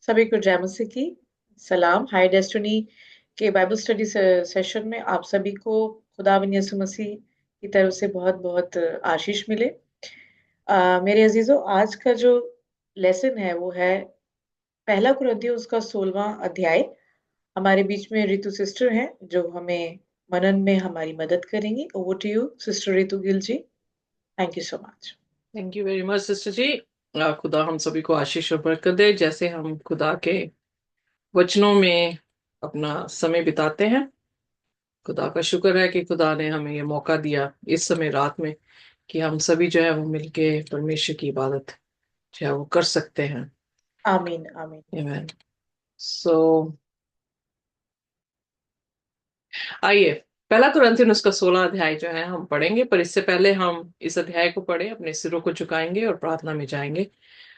सभी को जय मसीह की सलाम। हाई डेस्टिनी के बाइबल स्टडी सेशन में आप सभी को खुदावंद यीशु मसीह की तरफ से बहुत बहुत आशीष मिले। मेरे अजीजों, आज का जो लेसन है वो है पहला कुरिन्थियों उसका 16वां अध्याय। हमारे बीच में रितु सिस्टर हैं जो हमें मनन में हमारी मदद करेंगी। Over to you sister Ritu Gill ji. Thank you so much. Thank you very much sister ji. खुदा हम सभी को आशीष और बरकत दे। जैसे हम खुदा के वचनों में अपना समय बिताते हैं, खुदा का शुक्र है कि खुदा ने हमें ये मौका दिया इस समय रात में कि हम सभी जो है वो मिलके परमेश्वर की इबादत जो है वो कर सकते हैं। आमीन आमीन। आमीन। सो आइए, पहला कुरिन्थियों उसका 16 अध्याय जो है हम पढ़ेंगे, पर इससे पहले हम इस अध्याय को पढ़े अपने सिरों को झुकाएंगे और प्रार्थना में जाएंगे।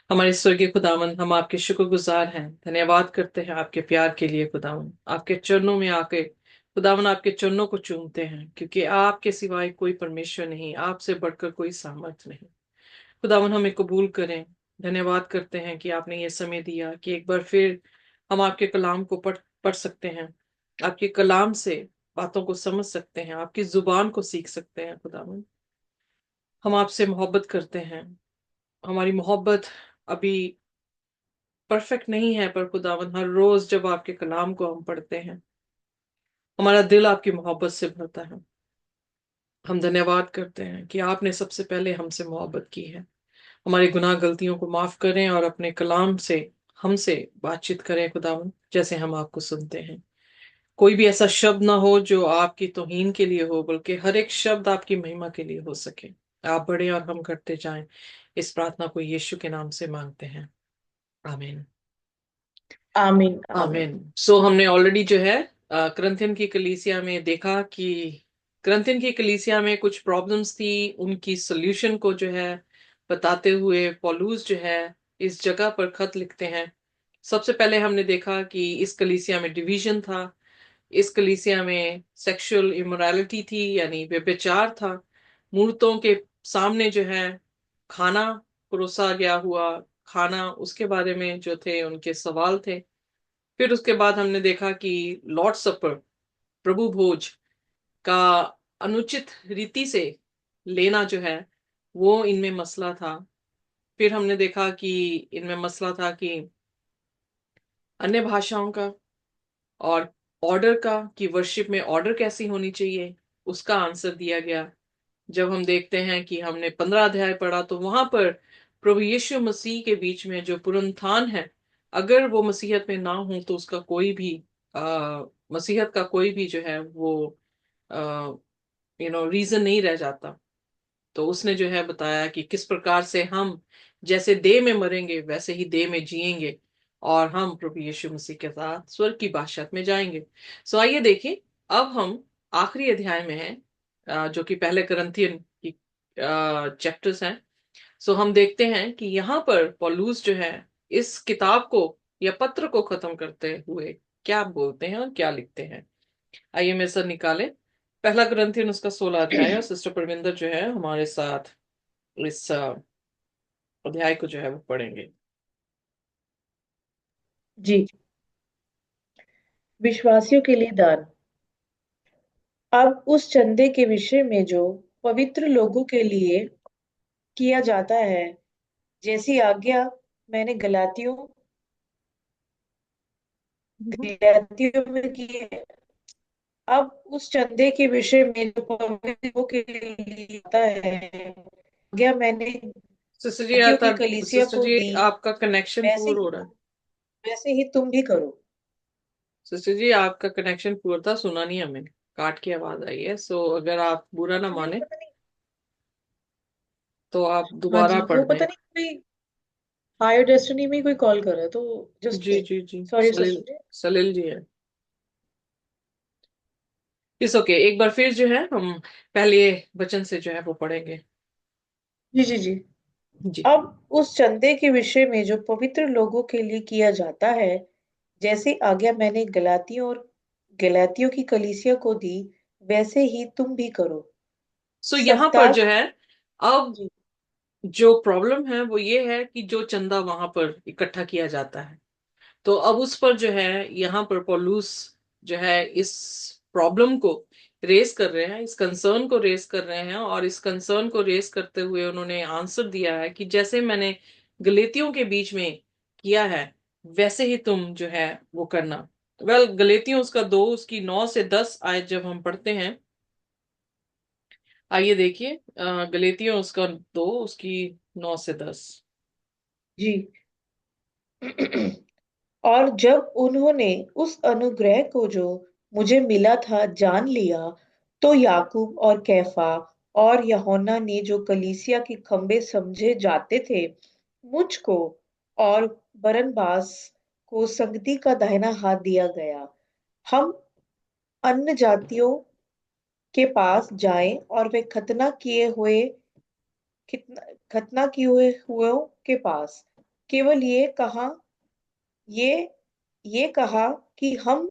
हमारे स्वर्गीय खुदावन, हम आपके शुक्रगुजार हैं, धन्यवाद करते हैं आपके प्यार के लिए खुदावन। आपके चरणों में आके खुदावन आपके चरणों को चूमते हैं, क्योंकि आपके सिवाय कोई परमेश्वर नहीं, आपसे बढ़कर कोई सामर्थ नहीं। खुदावन हमें कबूल करें। धन्यवाद करते हैं कि आपने ये समय दिया कि एक बार फिर हम आपके कलाम को पढ़ पढ़ सकते हैं, आपके कलाम से बातों को समझ सकते हैं, आपकी जुबान को सीख सकते हैं। खुदावन हम आपसे मोहब्बत करते हैं। हमारी मोहब्बत अभी परफेक्ट नहीं है, पर खुदावन हर रोज जब आपके कलाम को हम पढ़ते हैं, हमारा दिल आपकी मोहब्बत से भरता है। हम धन्यवाद करते हैं कि आपने सबसे पहले हमसे मोहब्बत की है। हमारी गुनाह गलतियों को माफ करें और अपने कलाम से हमसे बातचीत करें खुदावन, जैसे हम आपको सुनते हैं। कोई भी ऐसा शब्द ना हो जो आपकी तौहीन के लिए हो, बल्कि हर एक शब्द आपकी महिमा के लिए हो सके। आप बढ़े और हम घटते जाएं। इस प्रार्थना को यीशु के नाम से मांगते हैं, आमीन। आमीन आमीन। आमीन। सो हमने ऑलरेडी जो है करंथियन की कलीसिया में देखा कि करंथियन की कलीसिया में कुछ प्रॉब्लम्स थी, उनकी सोल्यूशन को जो है बताते हुए पौलुस जो है इस जगह पर खत लिखते हैं। सबसे पहले हमने देखा कि इस कलीसिया में डिवीजन था, इस कलीसिया में सेक्सुअल इमोरालिटी थी, यानी व्यभिचार था। मूर्तों के सामने जो है खाना परोसा गया हुआ खाना, उसके बारे में जो थे उनके सवाल थे। फिर उसके बाद हमने देखा कि लॉर्ड सपर, प्रभु भोज का अनुचित रीति से लेना जो है वो इनमें मसला था। फिर हमने देखा कि इनमें मसला था कि अन्य भाषाओं का और ऑर्डर का, कि वर्शिप में ऑर्डर कैसी होनी चाहिए, उसका आंसर दिया गया। जब हम देखते हैं कि हमने 15 अध्याय पढ़ा, तो वहां पर प्रभु यीशु मसीह के बीच में जो पुनरुत्थान है, अगर वो मसीहत में ना हो तो उसका कोई भी मसीहत का कोई भी जो है वो रीजन नहीं रह जाता। तो उसने जो है बताया कि किस प्रकार से हम जैसे देह में मरेंगे वैसे ही देह में जिएंगे, और हम प्रभु यीशु मसीह के साथ स्वर्ग की बादशाहत में जाएंगे। सो आइए देखिए, अब हम आखिरी अध्याय में हैं, जो कि पहले करंथियन की चैप्टर्स हैं। सो हम देखते हैं कि यहाँ पर पौलुस जो है इस किताब को या पत्र को खत्म करते हुए क्या बोलते हैं और क्या लिखते हैं। आइए मेरे साथ निकालें पहला ग्रंथियन उसका 16 अध्याय, और सिस्टर परविंदर जो है हमारे साथ इस अध्याय को जो है वो पढ़ेंगे। जी। विश्वासियों के लिए दान। अब उस चंदे के विषय में जो पवित्र लोगों के लिए किया जाता है, जैसी आज्ञा मैंने गलातियों गलातियों में की है। अब उस चंदे के विषय में जो पवित्र लोगों के लिए आता है, आज्ञा मैंने सिस्टर जी गलातियों आता की कलीसिया सिस्टर को जी दी, आपका कनेक्शन वैसे पुअर ही हो रहा है। वैसे ही तुम भी करो। सिस्टर जी आपका कनेक्शन पुअर था, सुना नहीं हमें, काट की आवाज आई है। सो अगर आप बुरा ना नहीं, माने पता नहीं। तो आप हाँ दोबारा जी, वो पढ़ पता दें। नहीं कोई हायर डेस्टिनी में ही कोई कॉल कर रहा है, तो जस्ट जी जी जी, सॉरी सलील सिस्टर। सलील जी है। इस ओके, एक बार फिर जो है हम पहले वचन से जो है वो पढ़ेंगे। जी जी जी। जी। अब उस चंदे के विषय में जो पवित्र लोगों के लिए किया जाता है, जैसे आज्ञा मैंने गलातियों की कलीसिया को दी, वैसे ही तुम भी करो। सो यहाँ पर सप्ताह जो है अब जी जो प्रॉब्लम है वो ये है कि जो चंदा वहां पर इकट्ठा किया जाता है, तो अब उस पर जो है यहाँ पर पॉलूस जो है इस प्रॉब्लम को रेस कर रहे हैं, इस कंसर्न को रेस कर रहे हैं, और इस कंसर्न को रेस करते हुए उन्होंने आंसर दिया है कि जैसे मैंने गलेतियों के बीच में किया है वैसे ही तुम जो है वो करना। गलेतियों उसका 2 उसकी 9 से 10 आयत जब हम पढ़ते हैं, आइए देखिए, गलेतियों उसका 2 उसकी 9 से 10। जी। और जब उन्होंने उस अनुग्रह को जो मुझे मिला था जान लिया, तो याकूब और कैफा और यूहन्ना ने, जो कलीसिया के खंबे समझे जाते थे, मुझको और बरनबास को संगति का दाहिना हाथ दिया गया। हम अन्य जातियों के पास जाएं और वे खतना किए हुए के पास केवल ये ये कहा कि हम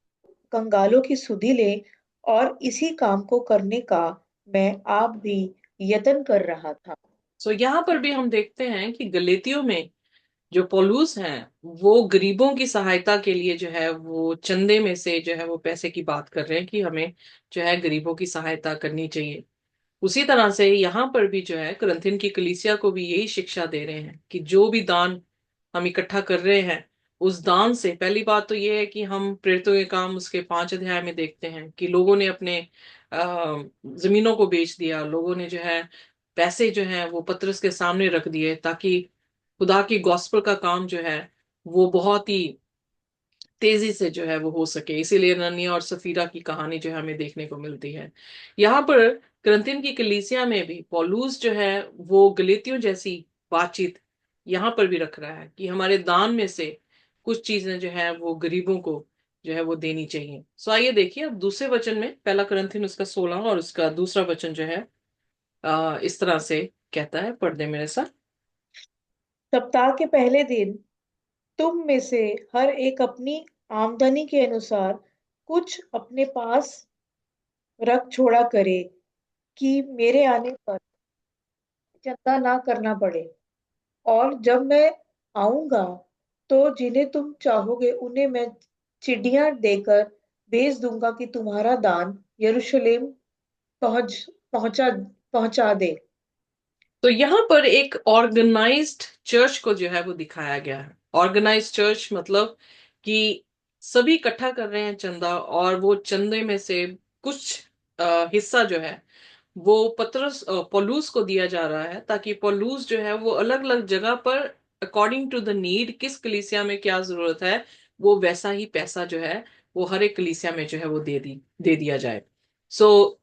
कंगालों की सुधि लें, और इसी काम को करने का मैं आप भी यत्न कर रहा था। सो यहाँ पर भी हम देखते हैं कि गलेतियों में जो पौलुस हैं वो गरीबों की सहायता के लिए जो है वो चंदे में से जो है वो पैसे की बात कर रहे हैं कि हमें जो है गरीबों की सहायता करनी चाहिए। उसी तरह से यहाँ पर भी जो है कुरिन्थियन की कलीसिया को भी यही शिक्षा दे रहे हैं कि जो भी दान हम इकट्ठा कर रहे हैं, उस दान से पहली बात तो ये है कि हम प्रेरितों के काम उसके 5 अध्याय में देखते हैं कि लोगों ने अपने जमीनों को बेच दिया, लोगों ने जो है पैसे जो है वो पतरस के सामने रख दिए ताकि खुदा की गॉस्पेल का काम जो है वो बहुत ही तेजी से जो है वो हो सके। इसीलिए ननिया और सफीरा की कहानी जो है हमें देखने को मिलती है। यहाँ पर कुरिन्थियन की कलीसिया में भी पौलुस जो है वो गलेतियों जैसी बातचीत यहाँ पर भी रख रहा है कि हमारे दान में से कुछ चीजें जो है वो गरीबों को जो है वो देनी चाहिए। सो आइए देखिए अब दूसरे वचन में, पहला कुरिन्थियन उसका 16 और उसका दूसरा वचन जो है इस तरह से कहता है, पढ़ दे मेरे साथ। सप्ताह के पहले दिन तुम में से हर एक अपनी आमदनी के अनुसार कुछ अपने पास रख छोड़ा करे, कि मेरे आने पर चिंता ना करना पड़े। और जब मैं आऊंगा, तो जिन्हें तुम चाहोगे उन्हें मैं चिड़ियां देकर भेज दूंगा, कि तुम्हारा दान यरूशलेम पहुंच पहुंचा पहुंचा दे। तो यहाँ पर एक ऑर्गेनाइज्ड चर्च को जो है वो दिखाया गया है। ऑर्गेनाइज्ड चर्च मतलब कि सभी इकट्ठा कर रहे हैं चंदा, और वो चंदे में से कुछ हिस्सा जो है वो पतरस पौलुस को दिया जा रहा है ताकि पौलुस जो है वो अलग अलग जगह पर अकॉर्डिंग टू द नीड, किस कलीसिया में क्या जरूरत है, वो वैसा ही पैसा जो है वो हर एक कलीसिया में जो है वो दे दिया जाए। सो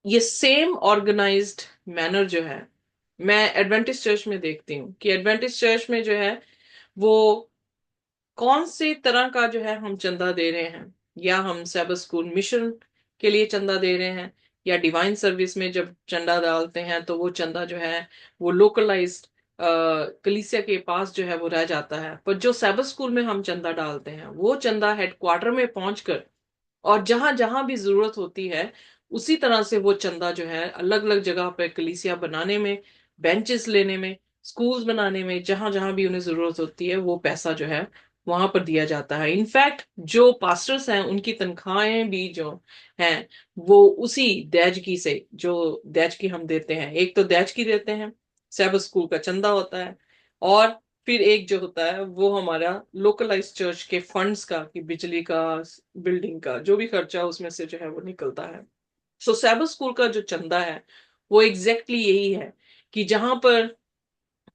ये सेम ऑर्गेनाइज्ड मैनर जो है मैं एडवेंटिस्ट चर्च में देखती हूँ कि एडवेंटिस्ट चर्च में जो है वो कौन से तरह का जो है हम चंदा दे रहे हैं। या हम सैबथ स्कूल मिशन के लिए चंदा दे रहे हैं, या डिवाइन सर्विस में जब चंदा डालते हैं तो वो चंदा जो है वो लोकलाइज्ड कलीसिया के पास जो है वो रह जाता है। पर जो सैबथ स्कूल में हम चंदा डालते हैं वो चंदा हेडक्वार्टर में पहुंचकर और जहां जहां भी जरूरत होती है उसी तरह से वो चंदा जो है अलग अलग जगह पर कलीसिया बनाने में, बेंचेस लेने में, स्कूल्स बनाने में, जहां जहां भी उन्हें जरूरत होती है वो पैसा जो है वहां पर दिया जाता है। इनफैक्ट जो पास्टर्स हैं उनकी तनख्वाहें भी जो हैं वो उसी दैजकी से, जो दैजकी हम देते हैं, एक तो दैजकी देते हैं, सैबथ स्कूल का चंदा होता है, और फिर एक जो होता है वो हमारा लोकलाइज चर्च के फंड्स का, कि बिजली का, बिल्डिंग का जो भी खर्चा उसमें से जो है वो निकलता है। सो सैबथ स्कूल का जो चंदा है वो एग्जैक्टली यही है कि जहां पर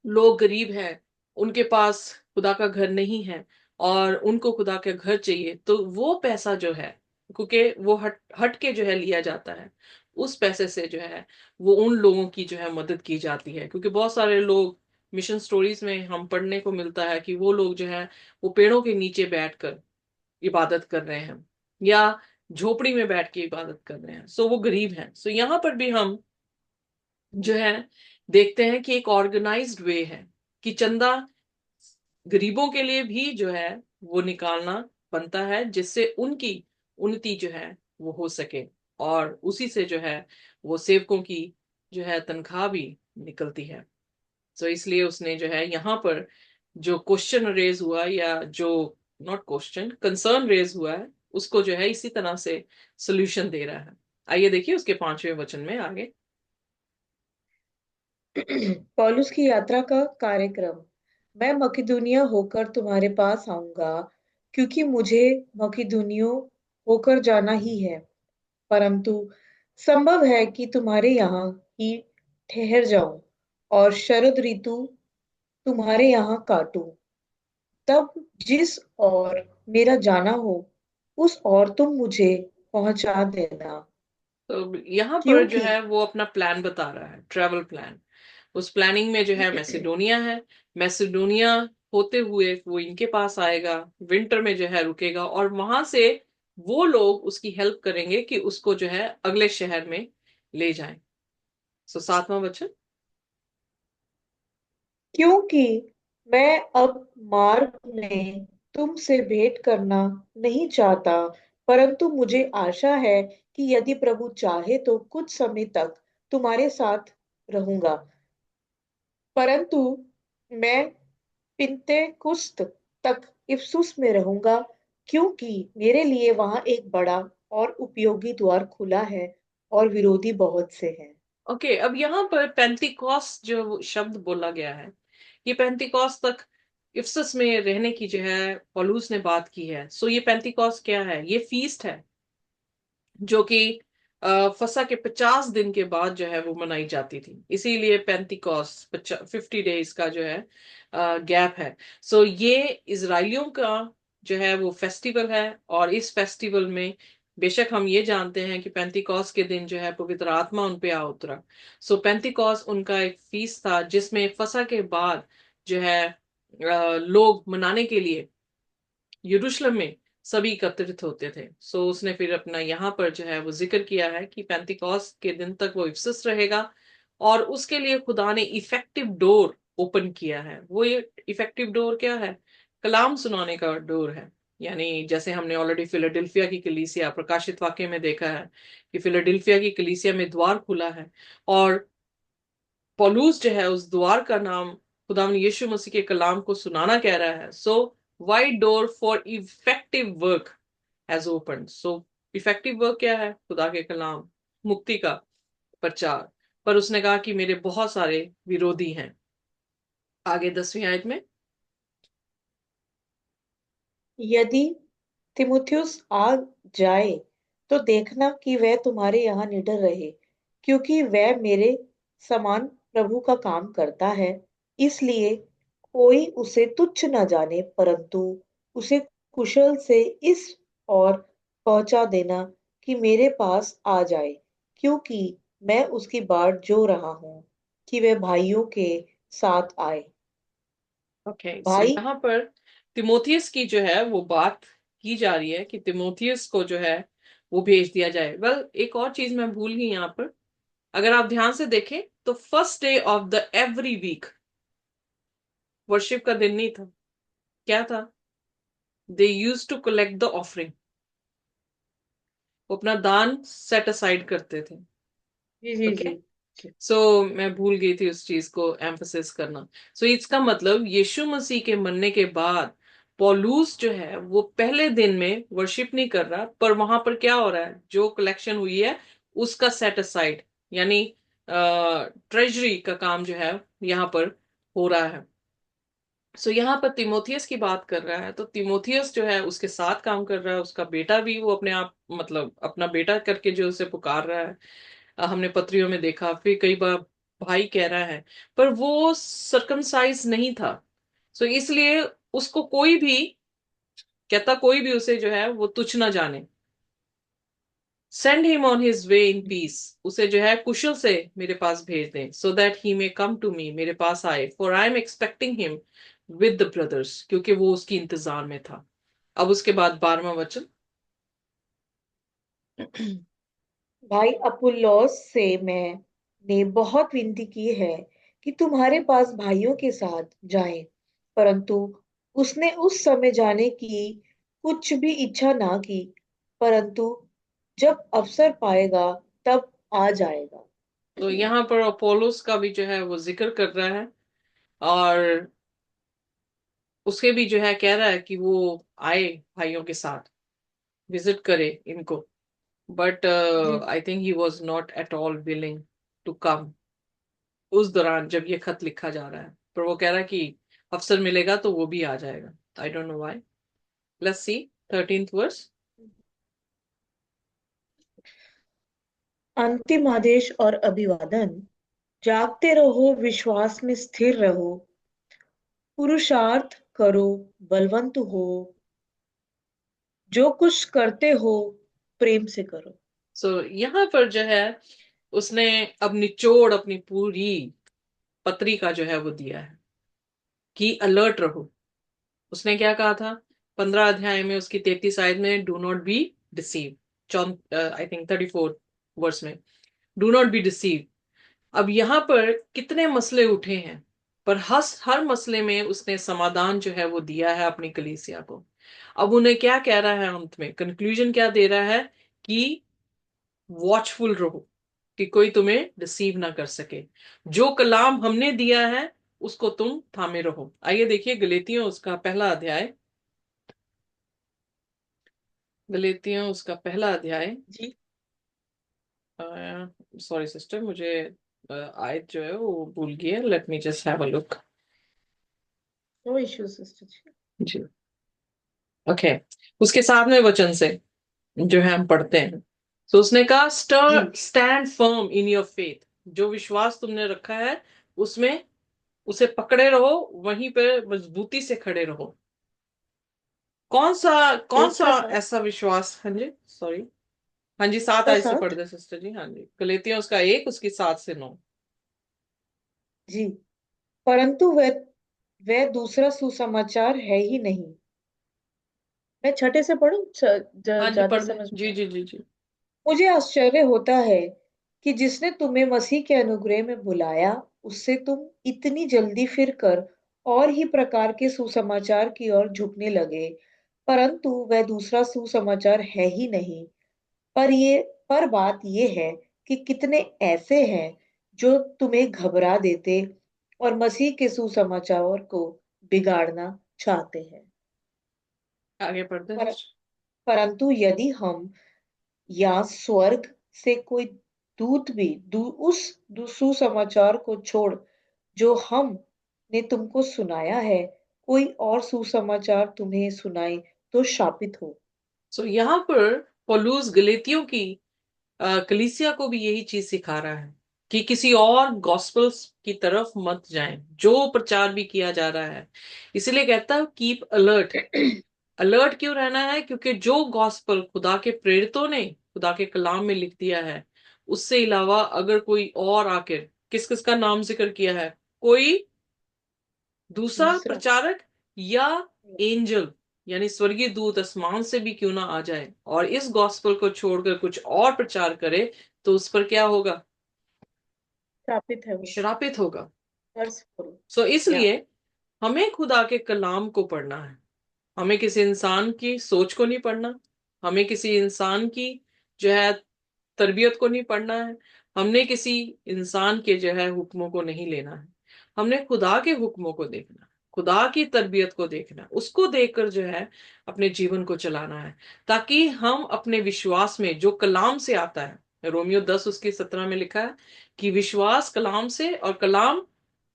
लोग गरीब हैं, उनके पास खुदा का घर नहीं है और उनको खुदा के घर चाहिए, तो वो पैसा जो है, क्योंकि वो हट हट के जो है लिया जाता है, उस पैसे से जो है वो उन लोगों की जो है मदद की जाती है। क्योंकि बहुत सारे लोग मिशन स्टोरीज में हम पढ़ने को मिलता है कि वो लोग जो है वो पेड़ों के नीचे बैठकर इबादत कर रहे हैं, या झोपड़ी में बैठ के इबादत कर रहे हैं, सो वो गरीब हैं। सो यहाँ पर भी हम जो है देखते हैं कि एक ऑर्गेनाइज्ड वे है कि चंदा गरीबों के लिए भी जो है वो निकालना बनता है, जिससे उनकी उन्नति जो है वो हो सके, और उसी से जो है वो सेवकों की जो है तनख्वाह भी निकलती है। तो इसलिए उसने जो है यहाँ पर जो क्वेश्चन रेज हुआ, या जो नॉट क्वेश्चन, कंसर्न रेज हुआ है, उसको जो है इसी तरह से सोल्यूशन दे रहा है। आइए देखिए उसके 5वें वचन में आगे। पौलुस की यात्रा का कार्यक्रम। मैं मकिदुनिया होकर तुम्हारे पास आऊंगा, क्योंकि मुझे मकिदुनिया होकर जाना ही है। परंतु संभव है कि तुम्हारे यहाँ ही ठहर जाऊं और शरद ऋतु तुम्हारे यहाँ काटूं। तब जिस और मेरा जाना हो, उस और तुम मुझे पहुंचा देना, तो यहाँ पर जो क्योंकि है वो अपना प्लान बता रहा है, ट्रेवल प्लान। उस प्लानिंग में जो है मैसिडोनिया है। मैसिडोनिया होते हुए वो इनके पास आएगा, विंटर में जो है रुकेगा, और वहां से वो लोग उसकी हेल्प करेंगे कि उसको जो है अगले शहर में ले जाएं। 7वां वचन। क्योंकि मैं अब मार्ग में तुमसे भेंट करना नहीं चाहता, परंतु मुझे आशा है कि यदि प्रभु चाहे तो कुछ समय तक तुम्हारे साथ रहूंगा। परंतु मैं पिन्तेकुस्त तक इफिसुस में रहूंगा, क्योंकि मेरे लिए वहां एक बड़ा और उपयोगी द्वार खुला है और विरोधी बहुत से हैं। ओके, अब यहाँ पर पेंटिकॉस जो शब्द बोला गया है, ये पेंटिकॉस तक इफिसस में रहने की जो है पौलुस ने बात की है। सो ये पेंटिकॉस क्या है? ये फीस्ट है जो कि फसा के 50 दिन के बाद जो है वो मनाई जाती थी, इसीलिए पेंटिकॉस 50 डेज का जो है गैप है। सो ये इजराइलियों का जो है वो फेस्टिवल है, और इस फेस्टिवल में बेशक हम ये जानते हैं कि पेंटिकॉस के दिन जो है पवित्र आत्मा उन पे आ उतरा। सो पेंटिकॉस उनका एक फीस था जिसमें फसा के बाद जो है लोग मनाने के लिए यरूशलेम में सभी एकत्रित होते थे। सो उसने फिर अपना यहाँ पर जो है वो जिक्र किया है कि पेंतिकॉस के दिन तक वो इफिसस रहेगा, और उसके लिए खुदा ने इफेक्टिव डोर ओपन किया है। वो ये इफेक्टिव डोर क्या है? कलाम सुनाने का डोर है। यानी जैसे हमने ऑलरेडी फिलाडेल्फिया की कलीसिया प्रकाशित वाक्य में देखा है कि फिलाडेल्फिया की कलीसिया में द्वार खुला है, और पौलुस जो है उस द्वार का नाम खुदावन यीशु मसीह के कलाम को सुनाना कह रहा है। सो wide door for effective work has open. So effective work क्या है? खुदा के कलाम, मुक्ति का प्रचार। पर उसने कहा कि मेरे बहुत सारे विरोधी हैं। आगे 10वीं आयत में। यदि तिमुथियुस आ जाए तो देखना कि वह तुम्हारे यहाँ निडर रहे, क्योंकि वह मेरे समान प्रभु का काम करता है। इसलिए कोई उसे तुच्छ न जाने, परंतु उसे कुशल से इस और पहुंचा देना कि मेरे पास आ जाए, क्योंकि मैं उसकी बाट जो रहा हूं कि वह भाइयों के साथ आए। ओके, सो भाई, यहाँ पर तिमोथियस की जो है वो बात की जा रही है कि तिमोथियस को जो है वो भेज दिया जाए। वेल, एक और चीज मैं भूल गई यहाँ पर। अगर आप ध्यान से देखें तो first day of the every week worship का दिन नहीं था। क्या था? They use to collect the offering. वो अपना दान सेट असाइड करते थे। जी जी ओके। जी जी। सो मैं भूल गई थी उस चीज को एम्फोसिस करना। सो इसका मतलब यीशु मसीह के मरने के बाद पौलुस जो है वो पहले दिन में वर्शिप नहीं कर रहा, पर वहां पर क्या हो रहा है? जो कलेक्शन हुई है उसका सेट असाइड, यानी ट्रेजरी का काम जो है यहाँ पर हो रहा है। सो यहाँ पर तिमोथियस की बात कर रहा है, तो तिमोथियस जो है उसके साथ काम कर रहा है। उसका बेटा भी वो अपने आप, मतलब अपना बेटा करके जो उसे पुकार रहा है। हमने पत्रियों में देखा, फिर कई बार भाई कह रहा है, पर वो सरकमसाइज नहीं था। सो इसलिए उसको कोई भी कहता, कोई भी उसे जो है वो तुच्छ ना जाने। Send him on his way in peace. उसे जो है कुशल से मेरे पास भेज दें, so that he may come to me, मेरे पास आए, for I am expecting him with the brothers, क्योंकि वो उसकी इंतजार में था। अब उसके बाद 12वां वचन। भाई अपुल्लोस से मैंने बहुत विनती की है कि तुम्हारे पास भाइयों के साथ जाए, परंतु उसने उस समय जाने की कुछ भी इच्छा ना की, परंतु जब अवसर पाएगा तब आ जाएगा। तो यहाँ पर अपोलोस का भी जो है वो जिक्र कर रहा है, और उसके भी जो है कह रहा है कि वो आए भाइयों के साथ, विजिट करे इनको, बट जी। I think he was not at all willing to come उस दौरान जब ये खत लिखा जा रहा है। पर वो कह रहा है कि अफसर मिलेगा तो वो भी आ जाएगा। I don't know why. Let's see 13th verse. अंतिम आदेश और अभिवादन। जागते रहो, विश्वास में स्थिर रहो, पुरुषार्थ करो, बलवंत हो, जो कुछ करते हो प्रेम से करो। सो यहाँ पर जो है उसने अब निचोड़ अपनी पूरी पत्री का जो है वो दिया है कि अलर्ट रहो। उसने क्या कहा था 15 अध्याय में, उसकी 33 आयत में, do not be deceive. I think 34 verse में, डू नॉट बी डिसीव। अब यहाँ पर कितने मसले उठे हैं, पर हर मसले में उसने समाधान जो है वो दिया है अपनी कलीसिया को। अब उन्हें क्या कह रहा है, अंत में कंक्लूजन क्या दे रहा है कि वॉचफुल रहो कि कोई तुम्हें डिसीव ना कर सके। जो कलाम हमने दिया है उसको तुम थामे रहो। आइए देखिए गलेतियों उसका पहला अध्याय। गलेतियों उसका पहला अध्याय। जी। सॉरी सिस्टर, मुझे आयत जो है वो भूल गई है। Let me just have a look. No issue sister जी। जी। ओके। उसके साथ में वचन से जो है हम पढ़ते हैं। तो उसने कहा जी। Stand firm in your faith. जो विश्वास तुमने रखा है उसमें उसे पकड़े रहो, वहीं पे मजबूती से खड़े रहो। कौन सा कौन एक सा का साथ। ऐसा विश्वास, हाँ जी सॉरी, हाँ जी, 7 का आयत से पढ़ साथ। दे सिस्टर जी। हाँ जी, गलेतियों उसका 1 उसकी 7 से 9। जी। परंतु वह दूसरा सुसमाचार है ही नहीं। मैं छठे से पढ़ूं, हाँ जी ज्यादा पढ़ दे, समझ में जी आए। जी जी जी। मुझे आश्चर्य होता है कि जिसने तुम्हें मसीह के अनुग्रह में बुलाया, उससे तुम इतनी जल्दी फिर कर और ही प्रकार के सुसमाचार की ओर झुकने लगे। परंतु वह दूसरा सुसमाचार है ही नहीं। पर बात ये है कि कितने ऐसे हैं जो तुम्हें घबरा देते और मसीह के सुसमाचार को बिगाड़ना चाहते हैं। आगे पढ़ दे पर, सिस्टर। परंतु यदि हम या स्वर्ग से कोई दूत भी सुसमाचार को छोड़ जो हम ने तुमको सुनाया है, कोई और सुसमाचार तुम्हें सुनाए तो शापित हो। सो यहाँ पर पौलुस गलेतियों की कलीसिया को भी यही चीज सिखा रहा है कि किसी और गॉस्पल्स की तरफ मत जाएं जो प्रचार भी किया जा रहा है। इसलिए कहता है कीप अलर्ट। अलर्ट क्यों रहना है? क्योंकि जो गॉस्पल खुदा के प्रेरितों ने खुदा के कलाम में लिख दिया है, उससे अलावा अगर कोई और आकर, किस किस का नाम जिक्र किया है, कोई दूसरा दूसरा। प्रचारक या एंजल यानी स्वर्गीय दूत आसमान से भी क्यों ना आ जाए और इस गॉस्पल को छोड़कर कुछ और प्रचार करे, तो उस पर क्या होगा? शापित है वो। श्रापित होगा। कर्ज करो। सो या। इसलिए हमें खुदा के कलाम को पढ़ना है। हमें किसी इंसान की सोच को नहीं पढ़ना। हमें किसी इंसान की जो है तरबियत को नहीं पढ़ना है। हमने किसी इंसान के जो है हुक्मों को नहीं लेना है। हमने खुदा के हुक्मों को देखना है, खुदा की तरबियत को देखना है, उसको देखकर जो है अपने जीवन को चलाना है, ताकि हम अपने विश्वास में जो कलाम से आता है, रोमियो 10 उसकी 17 में लिखा है कि विश्वास कलाम से और कलाम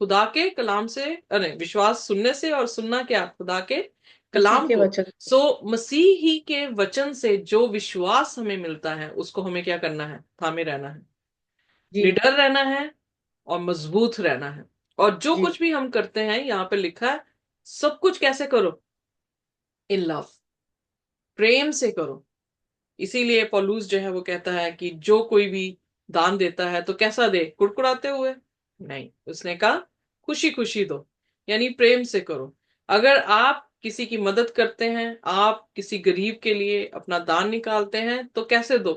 खुदा के कलाम से, अरे विश्वास सुनने से और सुनना क्या, खुदा के मसीह कलाम के को। वचन से। सो मसीह ही के वचन से जो विश्वास हमें मिलता है उसको हमें क्या करना है? थामे रहना है, जी। निडर रहना है और मजबूत रहना है। और जो जी। कुछ भी हम करते हैं यहाँ पे लिखा है, सब कुछ कैसे करो? इन लव, प्रेम से करो। इसीलिए पौलुस जो है वो कहता है कि जो कोई भी दान देता है तो कैसा दे? कुड़कुड़ाते हुए नहीं, उसने कहा खुशी खुशी दो, यानी प्रेम से करो। अगर आप किसी की मदद करते हैं, आप किसी गरीब के लिए अपना दान निकालते हैं, तो कैसे दो?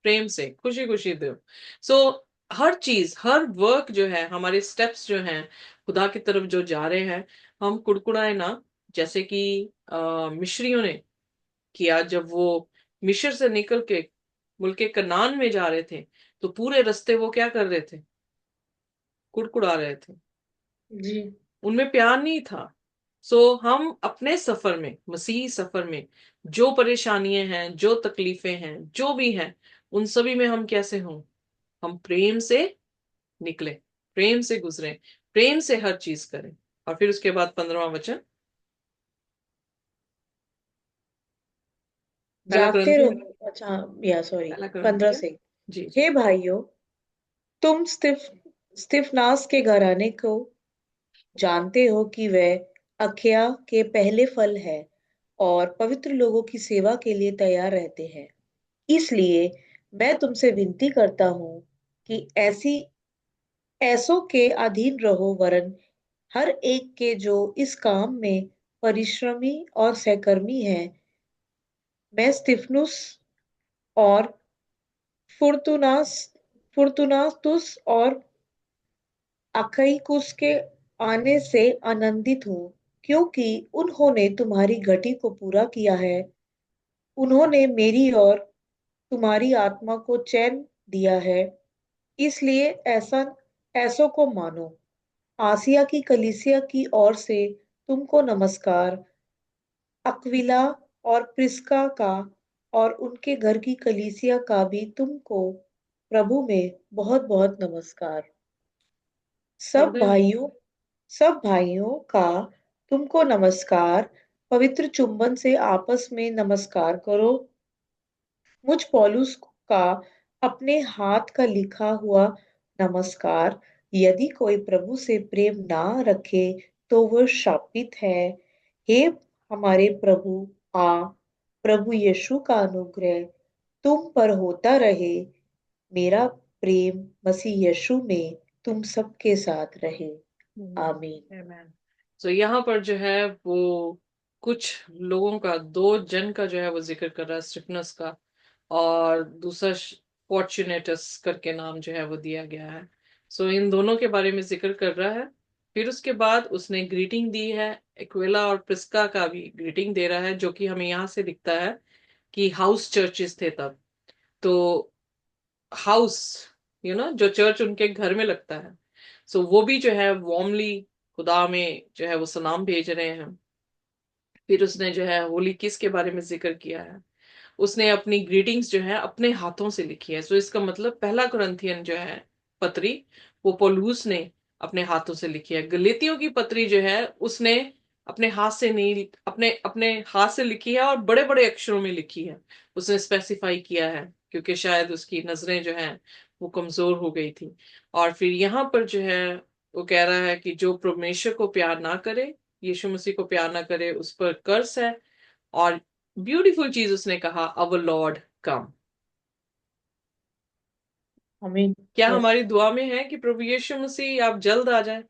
प्रेम से, खुशी खुशी दो। सो हर चीज, हर वर्क जो है, हमारे स्टेप्स जो हैं खुदा की तरफ जो जा रहे हैं, हम कुड़कुड़ाए ना। जैसे कि मिस्रियों ने किया, जब वो मिस्र से निकल के मुल्के कनान में जा रहे थे, तो पूरे रास्ते वो क्या कर रहे थे? कुड़कुड़ा रहे थे। जी। उनमें प्यार नहीं था। सो हम अपने सफर में, मसीही सफर में, जो परेशानियां हैं, जो तकलीफें हैं, जो भी हैं, उन सभी में हम कैसे हों? हम प्रेम से निकले, प्रेम से गुजरे, प्रेम से हर चीज करें। और फिर उसके बाद 15वां वचन, पहला जागते ग्रंथियन, रहो, अच्छा, या सॉरी, पहला 15 ग्रंथियन। से। जी जी। हे भाइयों, तुम स्तिफनास के घराने को जानते हो कि वह अखया के पहले फल है और पवित्र लोगों की सेवा के लिए तैयार रहते हैं। इसलिए मैं तुमसे विनती करता हूँ कि ऐसों के अधीन रहो, वरन हर एक के जो इस काम में परिश्रमी और सहकर्मी है। मैं स्तिफनुस और फुर्तुनास फुर्तुनातुस और अखईकुस के आने से आनंदित हूँ, क्योंकि उन्होंने तुम्हारी घटी को पूरा किया है। उन्होंने मेरी और तुम्हारी आत्मा को चैन दिया है। इसलिए ऐसों को मानो। आसिया की कलीसिया की ओर से तुमको नमस्कार। अक्विला और प्रिस्का का और उनके घर की कलीसिया का भी तुमको प्रभु में बहुत बहुत नमस्कार। पढ़ सब दें? भाइयों सब भाइयों का तुमको नमस्कार। पवित्र चुंबन से आपस में नमस्कार करो। मुझ पौलुस का अपने हाथ का लिखा हुआ नमस्कार। यदि कोई प्रभु से प्रेम ना रखे तो वह शापित है। हे हमारे प्रभु यीशु का अनुग्रह तुम पर होता रहे। मेरा प्रेम मसीह यीशु में तुम सबके साथ रहे। आमीन। आमेन। तो यहाँ पर जो है वो कुछ लोगों का, दो जन का जो है वो जिक्र कर रहा है, स्टिफनस का, और दूसरा फॉर्चुनेटस करके नाम जो है वो दिया गया है। सो इन दोनों के बारे में जिक्र कर रहा है। फिर उसके बाद उसने ग्रीटिंग दी है, एक्विला और प्रिस्का का भी ग्रीटिंग दे रहा है, जो कि हमें यहाँ से दिखता है कि हाउस चर्चेस थे तब। तो हाउस, जो चर्च उनके घर में लगता है, सो वो भी जो है वार्मली खुदा में जो है वो सलाम भेज रहे हैं। फिर उसने जो है होली किस के बारे में जिक्र किया है। उसने अपनी ग्रीटिंग्स जो है अपने हाथों से लिखी है। सो इसका मतलब पहला कुरिन्थियन जो है पत्री, वो पौलुस ने अपने हाथों से लिखी है। गलातियों की पत्री जो है उसने अपने हाथ से नहीं, अपने अपने हाथ से लिखी है और बड़े बड़े अक्षरों में लिखी है। उसने स्पेसिफाई किया है क्योंकि शायद उसकी नजरें जो हैं वो कमजोर हो गई थी। और फिर यहाँ पर जो है वो कह रहा है कि जो परमेश्वर को प्यार ना करे, यीशु मसीह को प्यार ना करे, उस पर कर्स है। और ब्यूटीफुल चीज उसने कहा, अवर लॉर्ड कम। आमीन। क्या यस। हमारी दुआ में है कि प्रभु यीशु मसीह आप जल्द आ जाए?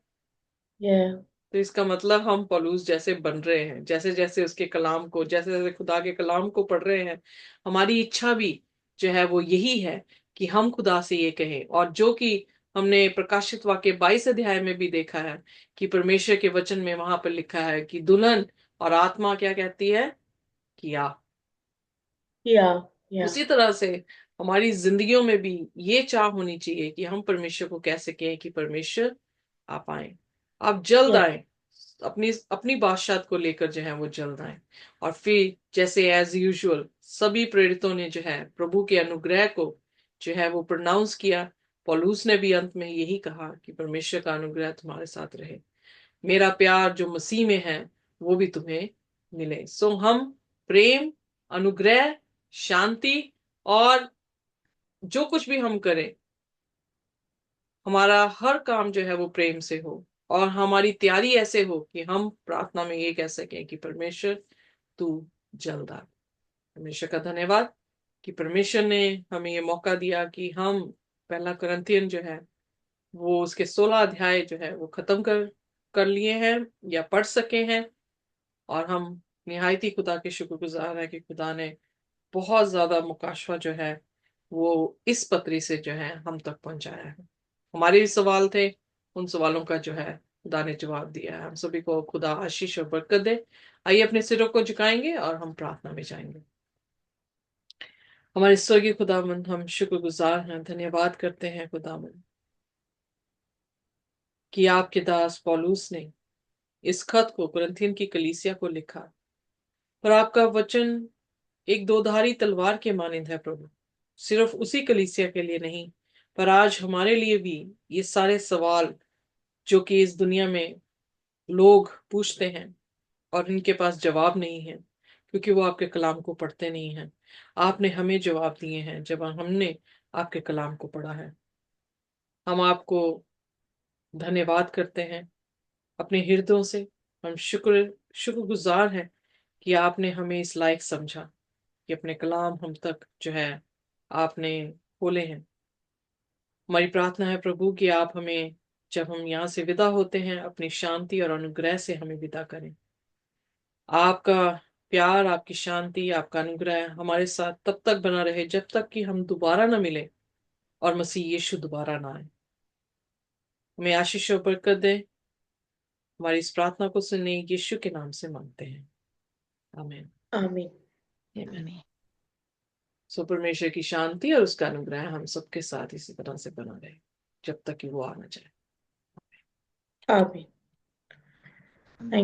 या। तो इसका मतलब हम पौलुस जैसे बन रहे हैं, जैसे जैसे उसके कलाम को, जैसे जैसे खुदा के कलाम को पढ़ रहे हैं। हमारी इच्छा भी जो है वो यही है कि हम खुदा से ये कहें, और जो कि हमने प्रकाशित वाक्य 22 अध्याय में भी देखा है कि परमेश्वर के वचन में वहां पर लिखा है कि दुल्हन और आत्मा क्या कहती है? किया। या। या। उसी तरह से हमारी जिंदगियों में भी ये चाह होनी चाहिए कि हम परमेश्वर को कैसे कहें कि परमेश्वर आप आए, आप जल्द या। आए, अपनी अपनी बादशाहत को लेकर जो है वो जल्द आए। और फिर जैसे एज यूजुअल सभी प्रेरितों ने जो है प्रभु के अनुग्रह को जो है वो प्रोनाउंस किया। पौलुस ने भी अंत में यही कहा कि परमेश्वर का अनुग्रह तुम्हारे साथ रहे, मेरा प्यार जो मसीह में है वो भी तुम्हें मिले। सो हम प्रेम, अनुग्रह, शांति, और जो कुछ भी हम करें, हमारा हर काम जो है वो प्रेम से हो, और हमारी तैयारी ऐसे हो कि हम प्रार्थना में ये कह सकें कि परमेश्वर तू जल्द आ। परमेश्वर का धन्यवाद कि परमेश्वर ने हमें ये मौका दिया कि हम पहला कुरिन्थियन जो है वो उसके 16 अध्याय जो है वो खत्म कर कर लिए हैं या पढ़ सके हैं। और हम निहायती खुदा के शुक्रगुजार है कि खुदा ने बहुत ज्यादा मुकाशवा जो है वो इस पत्री से जो है हम तक पहुंचाया है। हमारे भी सवाल थे, उन सवालों का जो है खुदा ने जवाब दिया है। हम सभी को खुदा आशीष और बरकत दे। आइए अपने सिरों को झुकाएंगे और हम प्रार्थना में जाएंगे। हमारे स्वर्गीय खुदावन, हम शुक्रगुजार हैं, धन्यवाद करते हैं खुदावन कि आपके दास पौलुस ने इस खत को कुरिन्थियन की कलीसिया को लिखा। पर आपका वचन एक दोधारी तलवार के मानिंद है प्रभु, सिर्फ उसी कलीसिया के लिए नहीं, पर आज हमारे लिए भी ये सारे सवाल जो कि इस दुनिया में लोग पूछते हैं और इनके पास जवाब नहीं है, क्योंकि वो आपके कलाम को पढ़ते नहीं हैं, आपने हमें जवाब दिए हैं जब हमने आपके कलाम को पढ़ा है। हम आपको धन्यवाद करते हैं अपने हृदयों से। हम शुक्रगुजार हैं कि आपने हमें इस लायक समझा कि अपने कलाम हम तक जो है आपने खोले हैं। हमारी प्रार्थना है प्रभु कि आप हमें, जब हम यहाँ से विदा होते हैं, अपनी शांति और अनुग्रह से हमें विदा करें। आपका प्यार, आपकी शांति, आपका अनुग्रह हमारे साथ तब तक बना रहे जब तक कि हम दोबारा ना मिले और मसीह यीशु दोबारा ना आए। हमें आशीष और बरकत दे। हमारी इस प्रार्थना को सुनने यीशु के नाम से मांगते हैं, आमीन। आमीन। आमीन। आमीन। सो परमेश्वर की शांति और उसका अनुग्रह हम सबके साथ इसी तरह से बना रहे जब तक कि वो आना चाहे। आमीन। थैंक